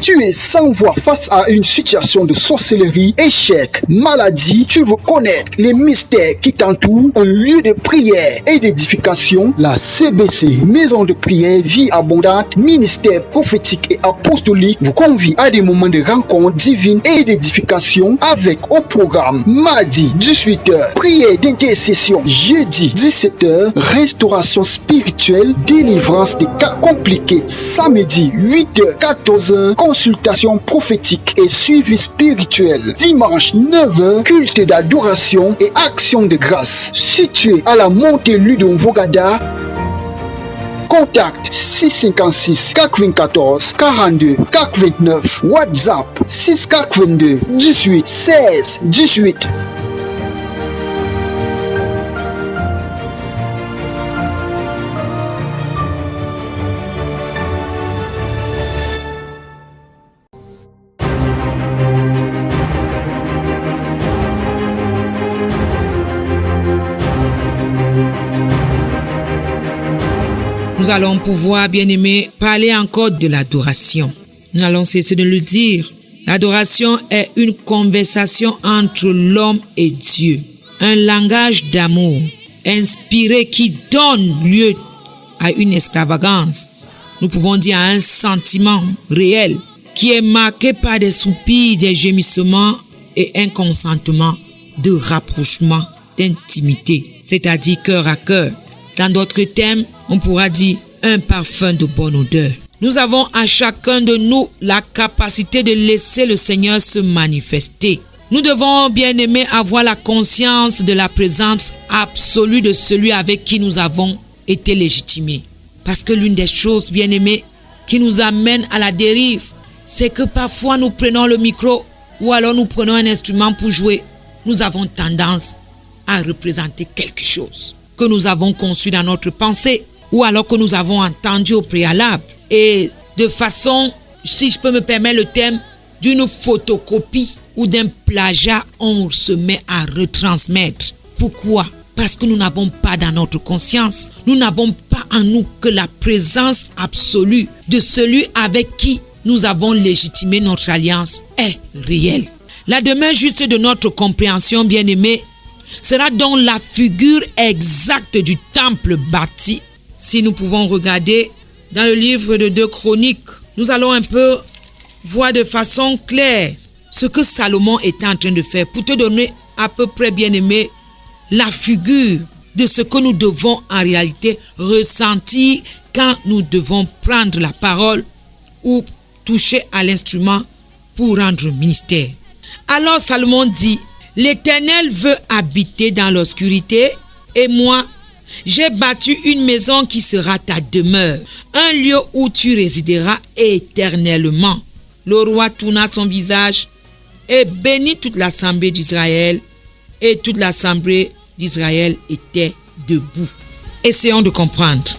Tu es sans voix face à une situation de sorcellerie, échec, maladie. Tu veux connaître les mystères qui t'entourent. Un lieu de prière et d'édification. La CBC, Maison de prière, vie abondante, ministère prophétique et apostolique, vous convie à des moments de rencontre divine et d'édification avec au programme mardi 18h, prière d'intercession, jeudi 17h, restauration spirituelle, délivrance des cas compliqués, samedi 8h, 14h, consultation prophétique et suivi spirituel, dimanche 9h, culte d'adoration et action de grâce, situé à la montée Ludon Vogada. Contact 656 94 42 429. WhatsApp 6422 18 16 18. Nous allons pouvoir, bien-aimés, parler encore de l'adoration. Nous allons cesser de le dire. L'adoration est une conversation entre l'homme et Dieu. Un langage d'amour inspiré qui donne lieu à une extravagance. Nous pouvons dire à un sentiment réel qui est marqué par des soupirs, des gémissements et un consentement de rapprochement, d'intimité, c'est-à-dire cœur à cœur. Dans d'autres termes, on pourra dire un parfum de bonne odeur. Nous avons à chacun de nous la capacité de laisser le Seigneur se manifester. Nous devons, bien aimés, avoir la conscience de la présence absolue de celui avec qui nous avons été légitimés. Parce que l'une des choses, bien aimés, qui nous amène à la dérive, c'est que parfois nous prenons le micro ou alors nous prenons un instrument pour jouer. Nous avons tendance à représenter quelque chose que nous avons conçu dans notre pensée ou alors que nous avons entendu au préalable. Et de façon, si je peux me permettre le terme, d'une photocopie ou d'un plagiat, on se met à retransmettre. Pourquoi? Parce que nous n'avons pas dans notre conscience, nous n'avons pas en nous que la présence absolue de celui avec qui nous avons légitimé notre alliance est réelle. La demeure juste de notre compréhension, bien-aimée, sera donc la figure exacte du temple bâti. Si nous pouvons regarder dans le livre de 2 Chroniques, nous allons un peu voir de façon claire ce que Salomon était en train de faire pour te donner à peu près, bien-aimé, la figure de ce que nous devons en réalité ressentir quand nous devons prendre la parole ou toucher à l'instrument pour rendre ministère. Alors Salomon dit: l'Éternel veut habiter dans l'obscurité et moi, j'ai bâti une maison qui sera ta demeure, un lieu où tu résideras éternellement. Le roi tourna son visage et bénit toute l'assemblée d'Israël, et toute l'assemblée d'Israël était debout. Essayons de comprendre.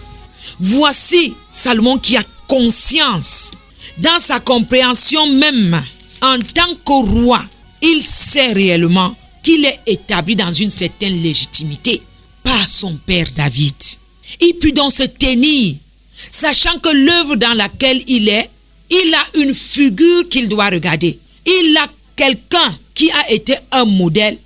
Voici Salomon qui a conscience, dans sa compréhension même, en tant que roi, il sait réellement qu'il est établi dans une certaine légitimité par son père David. Il put donc se tenir, sachant que l'œuvre dans laquelle il est, il a une figure qu'il doit regarder. Il a quelqu'un qui a été un modèle,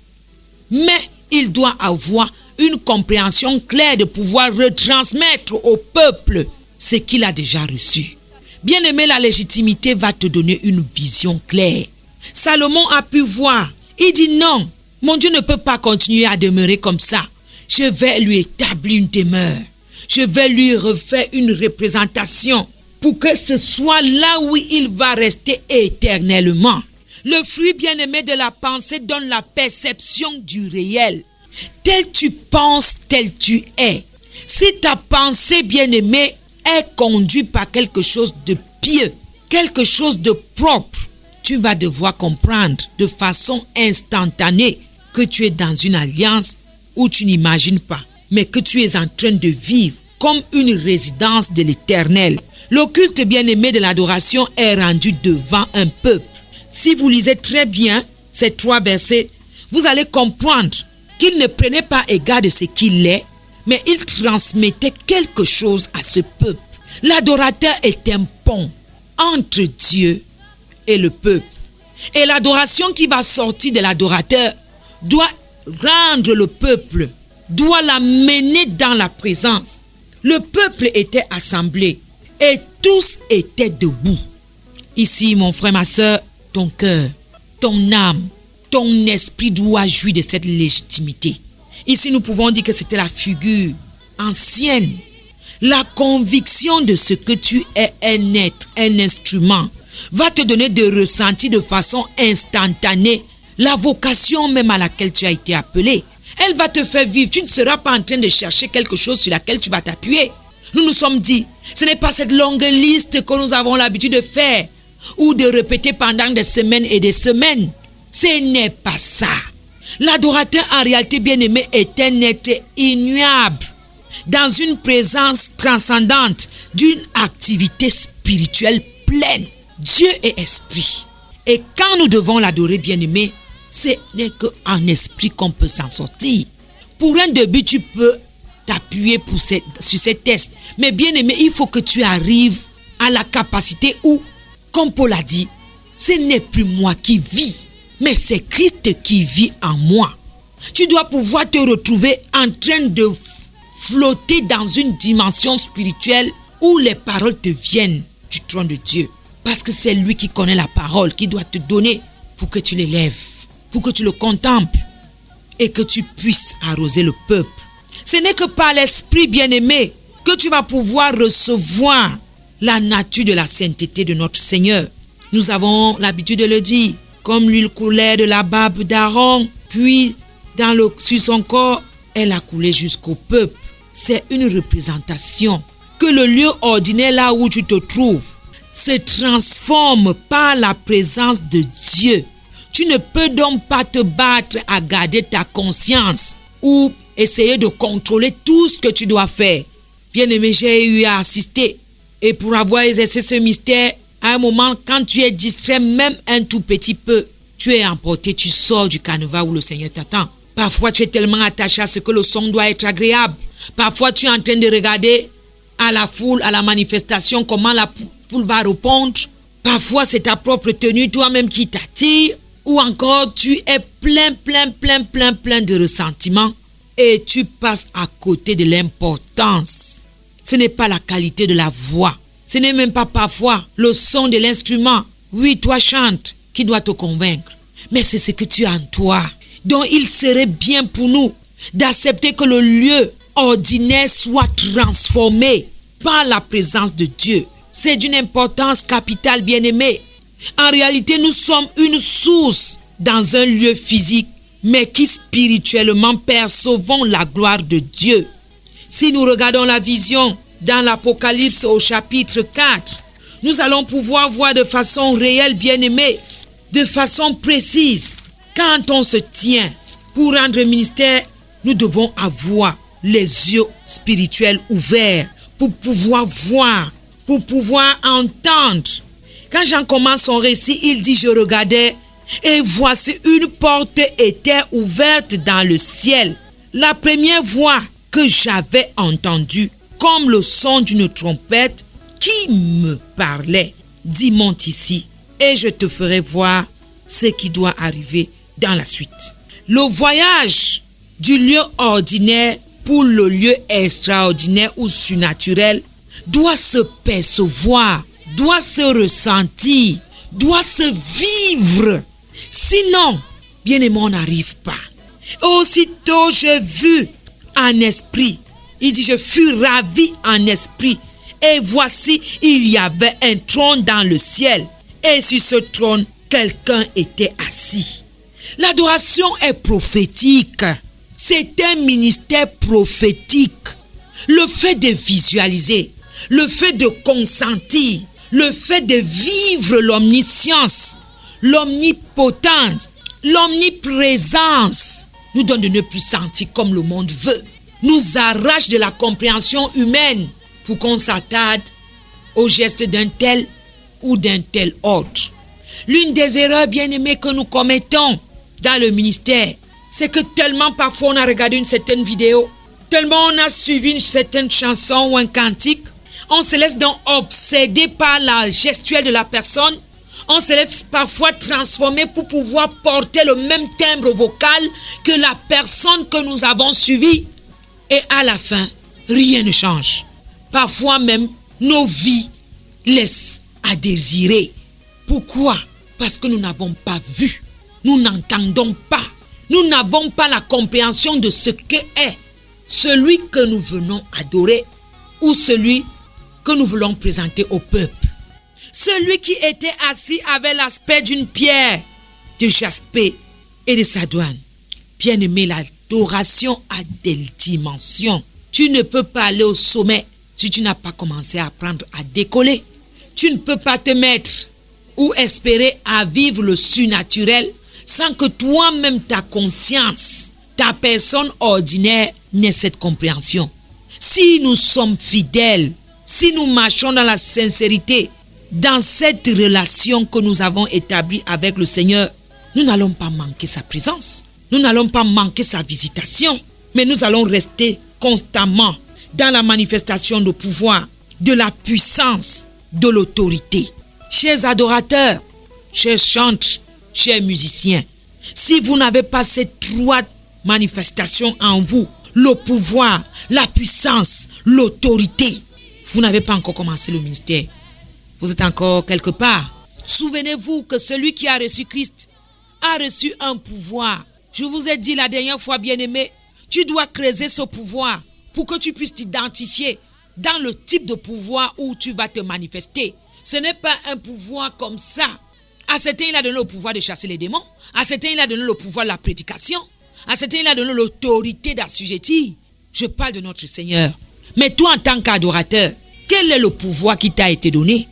mais il doit avoir une compréhension claire de pouvoir retransmettre au peuple ce qu'il a déjà reçu. Bien-aimé, la légitimité va te donner une vision claire. Salomon a pu voir. Il dit non, mon Dieu ne peut pas continuer à demeurer comme ça. Je vais lui établir une demeure. Je vais lui refaire une représentation pour que ce soit là où il va rester éternellement. Le fruit bien-aimé de la pensée donne la perception du réel. Tel tu penses, tel tu es. Si ta pensée bien-aimée est conduite par quelque chose de pieux, quelque chose de propre, tu vas devoir comprendre de façon instantanée que tu es dans une alliance où tu n'imagines pas, mais que tu es en train de vivre comme une résidence de l'Éternel. Le culte bien-aimé de l'adoration est rendu devant un peuple. Si vous lisez très bien ces 3 versets, vous allez comprendre qu'il ne prenait pas égard de ce qu'il est, mais il transmettait quelque chose à ce peuple. L'adorateur est un pont entre Dieu et le peuple. Et l'adoration qui va sortir de l'adorateur doit rendre le peuple, doit l'amener dans la présence. Le peuple était assemblé et tous étaient debout. Ici, mon frère, ma soeur, ton cœur, ton âme, ton esprit doit jouir de cette légitimité. Ici, nous pouvons dire que c'était la figure ancienne. La conviction de ce que tu es un être, un instrument, va te donner de ressentir de façon instantanée la vocation même à laquelle tu as été appelé. Elle va te faire vivre. Tu ne seras pas en train de chercher quelque chose sur laquelle tu vas t'appuyer. Nous nous sommes dit, ce n'est pas cette longue liste que nous avons l'habitude de faire ou de répéter pendant des semaines et des semaines. Ce n'est pas ça. L'adorateur, en réalité, bien-aimé, est un être ignoble, dans une présence transcendante, d'une activité spirituelle pleine. Dieu est esprit. Et quand nous devons l'adorer, bien-aimé, ce n'est qu'en esprit qu'on peut s'en sortir. Pour un début, tu peux t'appuyer sur ces tests. Mais bien-aimé, il faut que tu arrives à la capacité où, comme Paul a dit, ce n'est plus moi qui vis, mais c'est Christ qui vit en moi. Tu dois pouvoir te retrouver en train de flotter dans une dimension spirituelle où les paroles te viennent du trône de Dieu. Parce que c'est lui qui connaît la parole, qui doit te donner pour que tu l'élèves, pour que tu le contemples et que tu puisses arroser le peuple. Ce n'est que par l'esprit bien-aimé que tu vas pouvoir recevoir la nature de la sainteté de notre Seigneur. Nous avons l'habitude de le dire, comme l'huile coulait de la barbe d'Aaron, puis sur son corps, elle a coulé jusqu'au peuple. C'est une représentation que le lieu ordinaire là où tu te trouves se transforme par la présence de Dieu. Tu ne peux donc pas te battre à garder ta conscience ou essayer de contrôler tout ce que tu dois faire. Bien-aimé, j'ai eu à assister. Et pour avoir exercé ce mystère, à un moment, quand tu es distrait, même un tout petit peu, tu es emporté, tu sors du canevas où le Seigneur t'attend. Parfois, tu es tellement attaché à ce que le son doit être agréable. Parfois, tu es en train de regarder à la foule, à la manifestation, comment la foule va répondre. Parfois, c'est ta propre tenue, toi-même qui t'attire. Ou encore, tu es plein de ressentiments et tu passes à côté de l'importance. Ce n'est pas la qualité de la voix. Ce n'est même pas parfois le son de l'instrument. Oui, toi chante qui doit te convaincre. Mais c'est ce que tu as en toi. Donc, il serait bien pour nous d'accepter que le lieu ordinaire soit transformé par la présence de Dieu. C'est d'une importance capitale, bien-aimé. En réalité, nous sommes une source dans un lieu physique, mais qui spirituellement percevons la gloire de Dieu. Si nous regardons la vision dans l'Apocalypse au chapitre 4, nous allons pouvoir voir de façon réelle, bien-aimée, de façon précise. Quand on se tient pour rendre ministère, nous devons avoir les yeux spirituels ouverts pour pouvoir voir, pour pouvoir entendre. Quand Jean commence son récit, il dit « Je regardais et voici une porte était ouverte dans le ciel. La première voix que j'avais entendue, comme le son d'une trompette qui me parlait, dit monte ici et je te ferai voir ce qui doit arriver dans la suite. » Le voyage du lieu ordinaire pour le lieu extraordinaire ou surnaturel doit se percevoir, doit se ressentir, doit se vivre. Sinon, bien-aimé, on n'arrive pas. Aussitôt, j'ai vu en esprit. Il dit, je fus ravi en esprit. Et voici, il y avait un trône dans le ciel. Et sur ce trône, quelqu'un était assis. L'adoration est prophétique. C'est un ministère prophétique. Le fait de visualiser, le fait de consentir, le fait de vivre l'omniscience, l'omnipotence, l'omniprésence nous donne de ne plus sentir comme le monde veut. Nous arrache de la compréhension humaine pour qu'on s'attarde au geste d'un tel ou d'un tel autre. L'une des erreurs bien-aimées que nous commettons dans le ministère, c'est que tellement parfois on a regardé une certaine vidéo, tellement on a suivi une certaine chanson ou un cantique, on se laisse donc obséder par la gestuelle de la personne, On se laisse parfois transformer pour pouvoir porter le même timbre vocal que la personne que nous avons suivie. Et à la fin, rien ne change. Parfois même, nos vies laissent à désirer. Pourquoi? Parce que nous n'avons pas vu. Nous n'entendons pas. Nous n'avons pas la compréhension de ce qu'est celui que nous venons adorer ou celui que nous voulons présenter au peuple. Celui qui était assis avait l'aspect d'une pierre de jaspe et de sardoine. Bien-aimé, l'adoration a des dimensions. Tu ne peux pas aller au sommet si tu n'as pas commencé à apprendre à décoller. Tu ne peux pas te mettre ou espérer à vivre le surnaturel sans que toi-même, ta conscience, ta personne ordinaire n'ait cette compréhension. Si nous sommes fidèles, si nous marchons dans la sincérité, dans cette relation que nous avons établie avec le Seigneur, nous n'allons pas manquer sa présence. Nous n'allons pas manquer sa visitation, mais nous allons rester constamment dans la manifestation de pouvoir, de la puissance, de l'autorité. Chers adorateurs, chers chantres, chers musiciens, si vous n'avez pas ces trois manifestations en vous, le pouvoir, la puissance, l'autorité, vous n'avez pas encore commencé le ministère. Vous êtes encore quelque part. Souvenez-vous que celui qui a reçu Christ a reçu un pouvoir. Je vous ai dit la dernière fois, bien-aimé, tu dois creuser ce pouvoir pour que tu puisses t'identifier dans le type de pouvoir où tu vas te manifester. Ce n'est pas un pouvoir comme ça. À certains, il a donné le pouvoir de chasser les démons. À certains, il a donné le pouvoir de la prédication. À certains, il a donné l'autorité d'assujettir. Je parle de notre Seigneur. Mais toi, en tant qu'adorateur, quel est le pouvoir qui t'a été donné?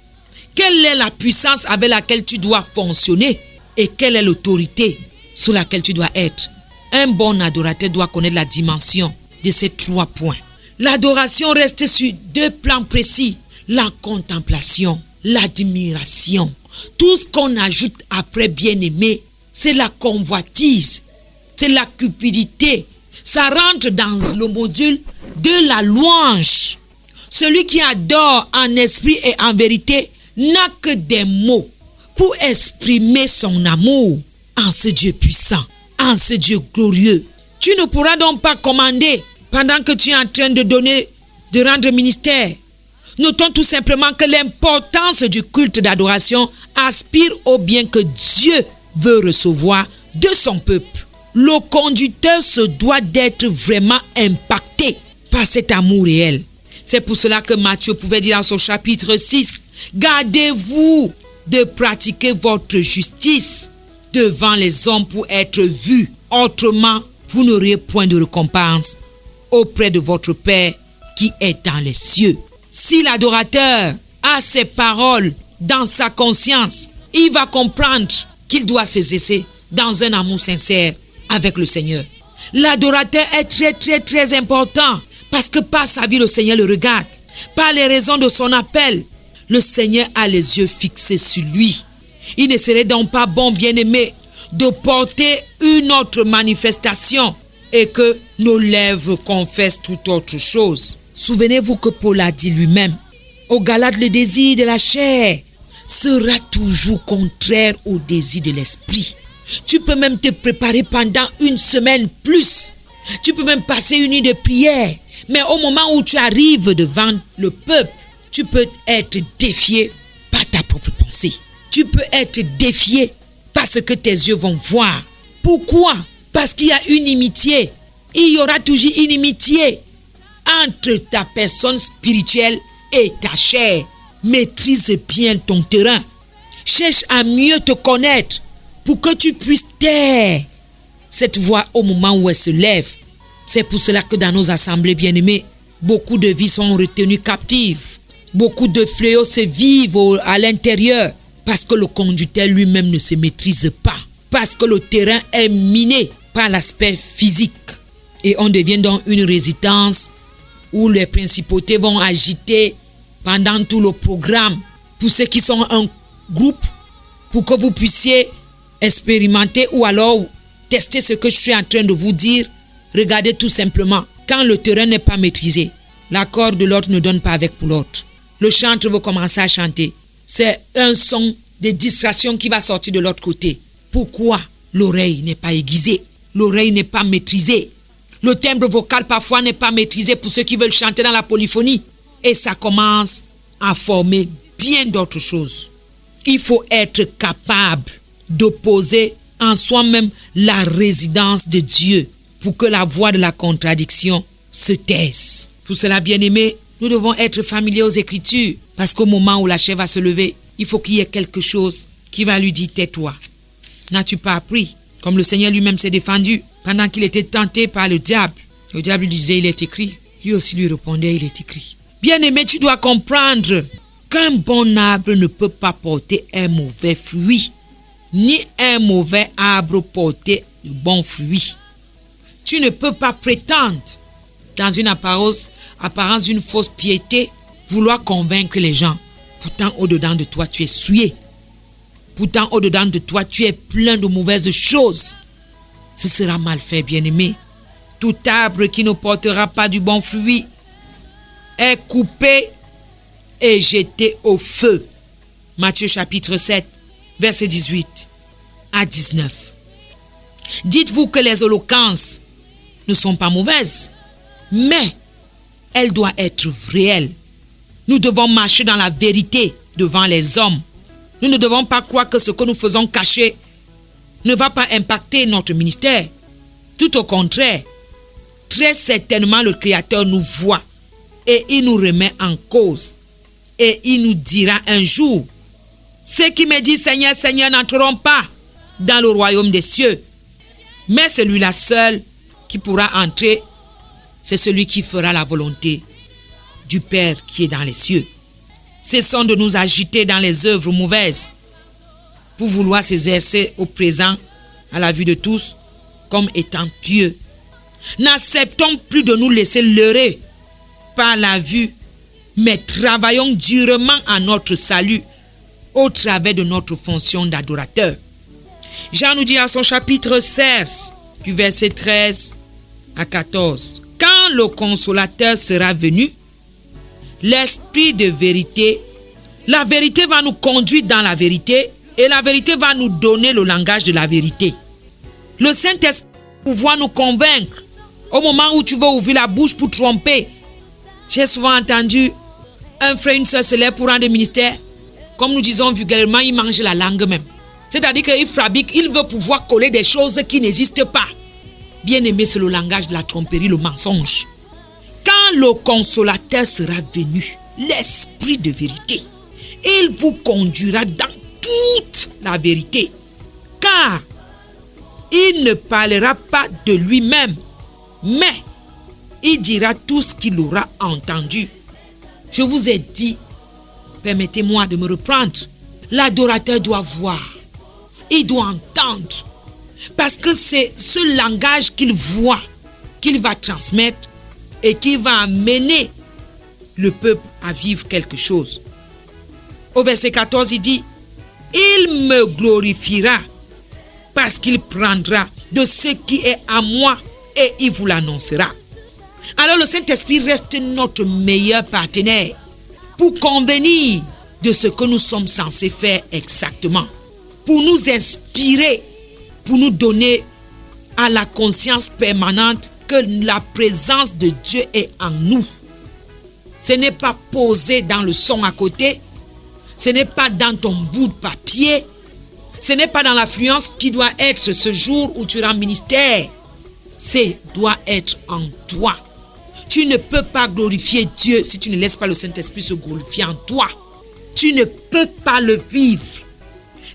Quelle est la puissance avec laquelle tu dois fonctionner? Et quelle est l'autorité sur laquelle tu dois être? Un bon adorateur doit connaître la dimension de ces trois points. L'adoration reste sur deux plans précis. La contemplation, l'admiration. Tout ce qu'on ajoute après, bien-aimé, c'est la convoitise, c'est la cupidité. Ça rentre dans le module de la louange. Celui qui adore en esprit et en vérité n'a que des mots pour exprimer son amour en ce Dieu puissant, en ce Dieu glorieux. Tu ne pourras donc pas commander pendant que tu es en train de rendre ministère. Notons tout simplement que l'importance du culte d'adoration aspire au bien que Dieu veut recevoir de son peuple. Le conducteur se doit d'être vraiment impacté par cet amour réel. C'est pour cela que Matthieu pouvait dire dans son chapitre 6, « Gardez-vous de pratiquer votre justice devant les hommes pour être vus. Autrement, vous n'aurez point de récompense auprès de votre Père qui est dans les cieux. » Si l'adorateur a ces paroles dans sa conscience, il va comprendre qu'il doit s'exercer dans un amour sincère avec le Seigneur. L'adorateur est très très très important parce que par sa vie, le Seigneur le regarde. Par les raisons de son appel, le Seigneur a les yeux fixés sur lui. Il ne serait donc pas bon, bien-aimé, de porter une autre manifestation et que nos lèvres confessent toute autre chose. Souvenez-vous que Paul a dit lui-même, aux Galates, le désir de la chair sera toujours contraire au désir de l'esprit. Tu peux même te préparer pendant une semaine plus. Tu peux même passer une nuit de prière. Mais au moment où tu arrives devant le peuple, tu peux être défié par ta propre pensée. Tu peux être défié parce que tes yeux vont voir. Pourquoi? Parce qu'il y a une inimitié. Il y aura toujours une inimitié entre ta personne spirituelle et ta chair. Maîtrise bien ton terrain. Cherche à mieux te connaître pour que tu puisses taire cette voix au moment où elle se lève. C'est pour cela que dans nos assemblées bien-aimées, beaucoup de vies sont retenues captives. Beaucoup de fléaux se vivent à l'intérieur parce que le conducteur lui-même ne se maîtrise pas. Parce que le terrain est miné par l'aspect physique. Et on devient donc une résidence où les principautés vont agiter pendant tout le programme. Pour ceux qui sont un groupe, pour que vous puissiez expérimenter ou alors tester ce que je suis en train de vous dire, regardez tout simplement. Quand le terrain n'est pas maîtrisé, l'accord de l'autre ne donne pas avec pour l'autre. Le chanteur veut commencer à chanter. C'est un son des distractions qui vont sortir de l'autre côté. Pourquoi l'oreille n'est pas aiguisée? L'oreille n'est pas maîtrisée. Le timbre vocal parfois n'est pas maîtrisé pour ceux qui veulent chanter dans la polyphonie. Et ça commence à former bien d'autres choses. Il faut être capable d'opposer en soi-même la résidence de Dieu pour que la voix de la contradiction se taise. Pour cela, bien-aimés, nous devons être familiers aux Écritures parce qu'au moment où la chair va se lever, il faut qu'il y ait quelque chose qui va lui dire « tais-toi ». N'as-tu pas appris? Comme le Seigneur lui-même s'est défendu pendant qu'il était tenté par le diable. Le diable lui disait « il est écrit ». Lui aussi lui répondait « il est écrit ». Bien-aimé, tu dois comprendre qu'un bon arbre ne peut pas porter un mauvais fruit, ni un mauvais arbre porter de bons fruits. Tu ne peux pas prétendre, dans une apparence d'une fausse piété, vouloir convaincre les gens. Pourtant, au-dedans de toi, tu es souillé. Pourtant, au-dedans de toi, tu es plein de mauvaises choses. Ce sera mal fait, bien-aimé. Tout arbre qui ne portera pas du bon fruit est coupé et jeté au feu. Matthieu chapitre 7, versets 18 à 19. Dites-vous que les holocaustes ne sont pas mauvaises, mais elles doivent être réelles. Nous devons marcher dans la vérité devant les hommes. Nous ne devons pas croire que ce que nous faisons caché ne va pas impacter notre ministère. Tout au contraire, très certainement le Créateur nous voit et il nous remet en cause. Et il nous dira un jour, ceux qui me disent Seigneur, Seigneur n'entreront pas dans le royaume des cieux. Mais celui-là seul qui pourra entrer, c'est celui qui fera la volonté du Père qui est dans les cieux. Cessons de nous agiter dans les œuvres mauvaises pour vouloir s'exercer au présent à la vue de tous comme étant pieux. N'acceptons plus de nous laisser leurrer par la vue, mais travaillons durement à notre salut au travers de notre fonction d'adorateur. Jean nous dit à son chapitre 16, du verset 13 à 14, « Quand le consolateur sera venu, l'esprit de vérité, la vérité va nous conduire dans la vérité et la vérité va nous donner le langage de la vérité. Le Saint-Esprit va pouvoir nous convaincre au moment où tu veux ouvrir la bouche pour tromper. J'ai souvent entendu un frère, une soeur se lève pour rendre des ministères. Comme nous disons vulgairement, il mange la langue même. C'est-à-dire qu'il fabrique, il veut pouvoir coller des choses qui n'existent pas. Bien aimé, c'est le langage de la tromperie, le mensonge. Quand le consolateur sera venu, l'esprit de vérité, il vous conduira dans toute la vérité. Car il ne parlera pas de lui-même, mais il dira tout ce qu'il aura entendu. Je vous ai dit, permettez-moi de me reprendre, l'adorateur doit voir, il doit entendre, parce que c'est ce langage qu'il voit, qu'il va transmettre et qui va amener le peuple à vivre quelque chose. Au verset 14, il dit, il me glorifiera parce qu'il prendra de ce qui est à moi et il vous l'annoncera. Alors le Saint-Esprit reste notre meilleur partenaire pour convenir de ce que nous sommes censés faire exactement, pour nous inspirer, pour nous donner à la conscience permanente que la présence de Dieu est en nous. Ce n'est pas posé dans le son à côté, ce n'est pas dans ton bout de papier, ce n'est pas dans l'affluence qui doit être ce jour où tu rends ministère, c'est doit être en toi. Tu ne peux pas glorifier Dieu si tu ne laisses pas le Saint-Esprit se glorifier en toi. Tu ne peux pas le vivre.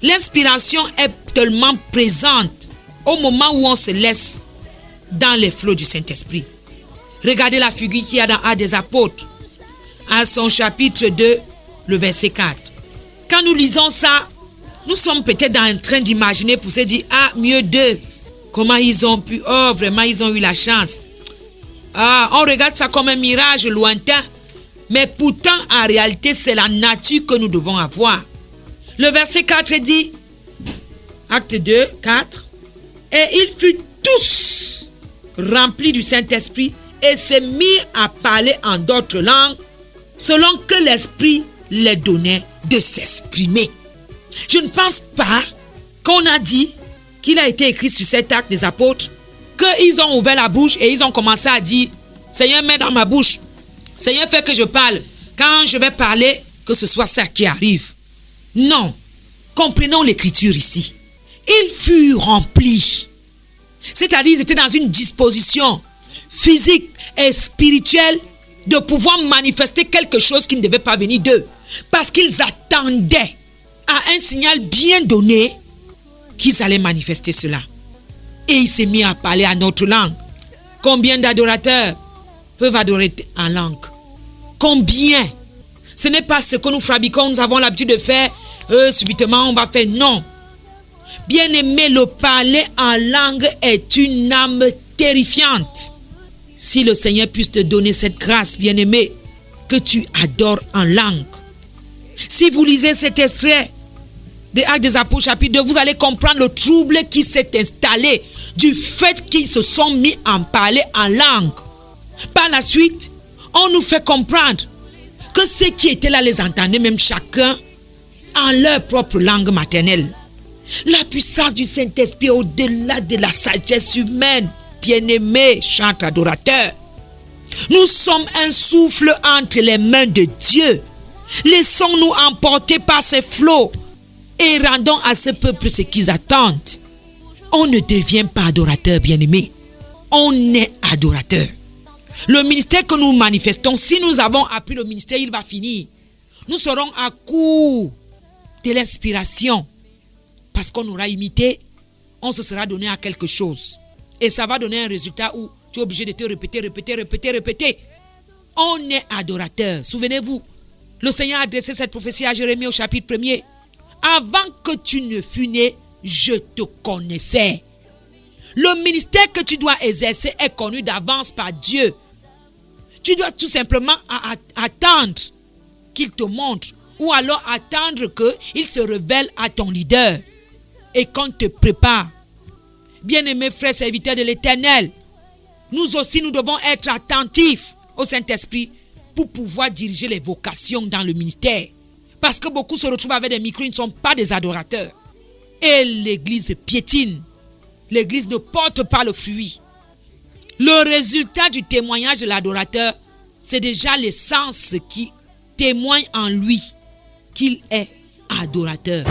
L'inspiration est tellement présente au moment où on se laisse dans les flots du Saint-Esprit. Regardez la figure qu'il y a dans Actes des Apôtres, à son chapitre 2, le verset 4. Quand nous lisons ça, nous sommes peut-être en train d'imaginer pour se dire, ah, mieux d'eux, comment ils ont pu, oh, vraiment, ils ont eu la chance. Ah, on regarde ça comme un mirage lointain, mais pourtant, en réalité, c'est la nature que nous devons avoir. Le verset 4 dit, acte 2, 4, et ils furent tous remplis du Saint-Esprit et se mirent à parler en d'autres langues, selon que l'Esprit les donnait de s'exprimer. Je ne pense pas qu'on a dit qu'il a été écrit sur cet acte des apôtres qu'ils ont ouvert la bouche et ils ont commencé à dire « Seigneur, mets dans ma bouche. Seigneur, fais que je parle. Quand je vais parler, que ce soit ça qui arrive. » Non. Comprenons l'écriture ici. Ils furent remplis. C'est-à-dire, ils étaient dans une disposition physique et spirituelle de pouvoir manifester quelque chose qui ne devait pas venir d'eux. Parce qu'ils attendaient à un signal bien donné qu'ils allaient manifester cela. Et il s'est mis à parler à notre langue. Combien d'adorateurs peuvent adorer en langue? Combien? Ce n'est pas ce que nous fabriquons, nous avons l'habitude de faire. Subitement, on va faire. Non. Bien-aimé, le parler en langue est une âme terrifiante. Si le Seigneur puisse te donner cette grâce, bien-aimé, que tu adores en langue. Si vous lisez cet extrait des Actes des Apôtres chapitre 2, vous allez comprendre le trouble qui s'est installé du fait qu'ils se sont mis à parler en langue. Par la suite, on nous fait comprendre que ceux qui étaient là les entendaient même chacun en leur propre langue maternelle. La puissance du Saint-Esprit au-delà de la sagesse humaine. Bien-aimés, chante adorateur. Nous sommes un souffle entre les mains de Dieu. Laissons-nous emporter par ces flots et rendons à ce peuple ce qu'ils attendent. On ne devient pas adorateur, bien-aimé. On est adorateur. Le ministère que nous manifestons, si nous avons appris le ministère, il va finir. Nous serons à court de l'inspiration. Parce qu'on aura imité, on se sera donné à quelque chose. Et ça va donner un résultat où tu es obligé de te répéter. On est adorateur. Souvenez-vous, le Seigneur a adressé cette prophétie à Jérémie au chapitre 1er. Avant que tu ne fus né, je te connaissais. Le ministère que tu dois exercer est connu d'avance par Dieu. Tu dois tout simplement attendre qu'il te montre ou alors attendre qu'il se révèle à ton leader et qu'on te prépare. Bien-aimés frères serviteurs de l'Éternel, nous aussi nous devons être attentifs au Saint-Esprit pour pouvoir diriger les vocations dans le ministère. Parce que beaucoup se retrouvent avec des micros, ils ne sont pas des adorateurs. Et l'église piétine. L'église ne porte pas le fruit. Le résultat du témoignage de l'adorateur, c'est déjà l'essence qui témoigne en lui qu'il est adorateur.